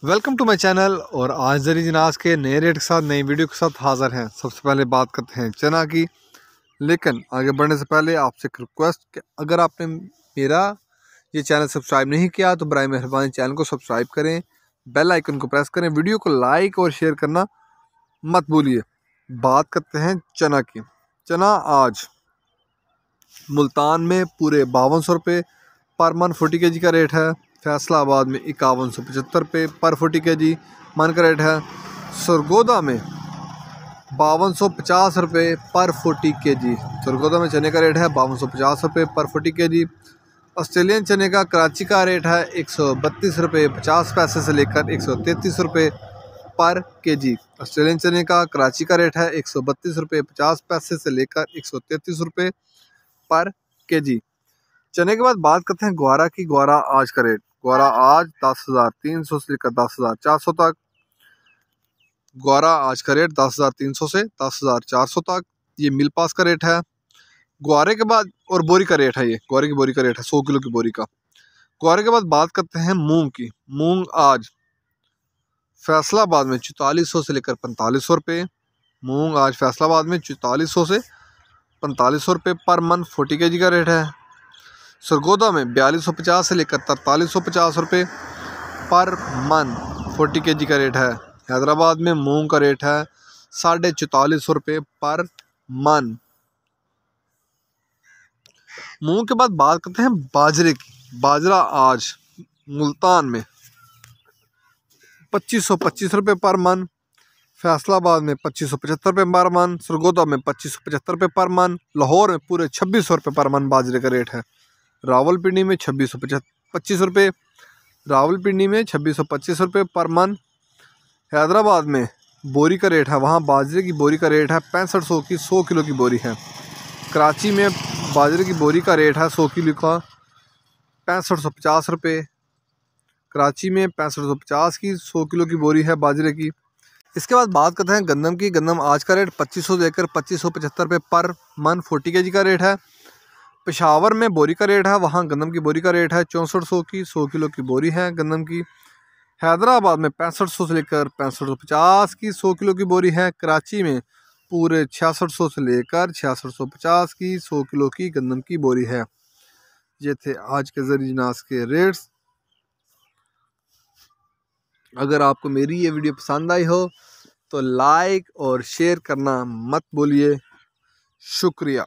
Welcome to my channel. और आज जरी जिनास के नए रेट के साथ नई वीडियो के साथ हाज़िर हैं। सबसे पहले बात करते हैं चना की। लेकिन आगे बढ़ने से पहले आपसे एक रिक्वेस्ट कि अगर आपने मेरा ये चैनल सब्सक्राइब नहीं किया तो बराए मेहरबानी चैनल को सब्सक्राइब करें, बेल आइकन को प्रेस करें, वीडियो को लाइक और शेयर करना मत भूलिए। बात करते हैं चना की। चना आज मुल्तान में पूरे 5200 रुपये पर मन 40 kg का रेट है। फैसलाबाद में 5175 रुपये पर 40 kg मन का रेट है। सरगोदा में 5250 रुपये पर 40 kg। सरगोदा में चने का रेट है 5250 रुपये पर 40 kg। ऑस्ट्रेलियन चने का कराची का रेट है 132 रुपये 50 पैसे से लेकर 133 रुपये पर kg। ऑस्ट्रेलियन चने का कराची का रेट है 132 रुपये 50 पैसे से लेकर 133 रुपये पर kg। चने के बाद बात करते हैं ग्वारा की। ग्वारा आज का रेट, ग्वारा आज 10,300 से लेकर 10,400 तक। ग्वारा आज का रेट 10,300 से 10,400 तक, ये मिल पास का रेट है। ग्वारे के बाद और बोरी का रेट है, ये ग्वारे की बोरी का रेट है 100 किलो की बोरी का। ग्वारे के बाद बात करते हैं मूंग की। मूंग आज फैसलाबाद में 4400 से लेकर 4500 रुपये। मूंग आज फैसलाबाद में 4400 से 4500 रुपये पर मन 40 kg का रेट है। सरगोदा में 4250 से लेकर 4350 रुपये पर मन 40 kg का रेट है। हैदराबाद में मूंग का रेट है 4450 रुपये पर मन। मूंग के बाद बात करते हैं बाजरे की। बाजरा आज मुल्तान में 2525 रुपये पर मन। फैसलाबाद में 2575 रुपये पर मन। सरगोदा में 2575 रुपये पर मन। लाहौर में पूरे 2600 रुपये पर मन बाजरे का रेट है। रावलपिंडी में 2625 रुपये। रावलपिंडी में 2625 रुपये पर मन। हैदराबाद में बोरी का रेट है, वहाँ बाजरे की बोरी का रेट है 6500 की 100 किलो की बोरी है। कराची में बाजरे की बोरी का रेट है 100 किलो का 6550 रुपये। कराची में 6550 की 100 किलो की बोरी है बाजरे की। इसके बाद बात करते हैं गंदम की। गंदम आज का रेट 2500 लेकर 2575 रुपये पर मन 40 kg का रेट है। पेशावर में बोरी का रेट है, वहाँ गंदम की बोरी का रेट है 6400 की 100 किलो की बोरी है गंदम की। हैदराबाद में 6500 से लेकर 6550 की 100 किलो की बोरी है। कराची में पूरे 6600 से लेकर 6650 की 100 किलो की गंदम की बोरी है। ये थे आज के ज़रिए जिनास के रेट्स। अगर आपको मेरी ये वीडियो पसंद आई हो तो लाइक और शेयर करना मत भूलिए। शुक्रिया।